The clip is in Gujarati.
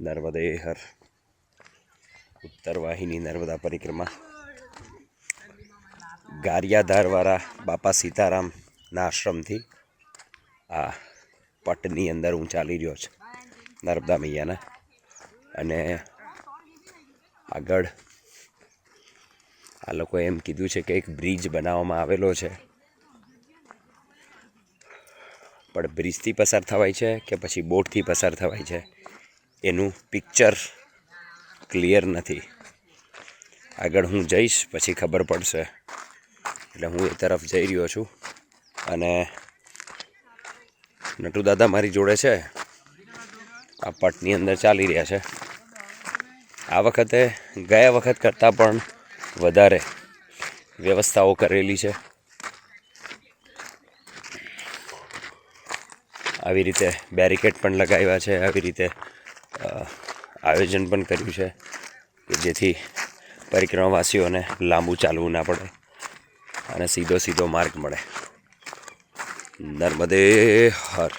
નર્મદે હર ઉત્તર વાહિની નર્મદા પરિક્રમા ગારિયાધારવાળા બાપા સીતારામના આશ્રમથી આ પટની અંદર હું ચાલી રહ્યો છું નર્મદા મૈયાના. અને આગળ આ લોકોએ એમ કીધું છે કે એક બ્રિજ બનાવવામાં આવેલો છે, પણ બ્રિજથી પસાર થવાય છે કે પછી બોટથી પસાર થવાય છે એનું પિક્ચર ક્લિયર નથી. આગળ હું જઈશ પછી ખબર પડશે. એટલે હું એ તરફ જઈ રહ્યો છું. અને નટુ દાદા મારી જોડે છે, આ પટની અંદર ચાલી રહ્યા છે. આ વખતે ગયા વખત કરતાં પણ વધારે વ્યવસ્થાઓ કરેલી છે. આવી રીતે બેરિકેડ પણ લગાવ્યા છે, આવી રીતે આયોજન પણ કર્યું છે કે જેથી પરિક્રમાવાસીઓને લાંબુ ચાલવું ના પડે અને સીધો માર્ગ મળે. નર્મદે હર.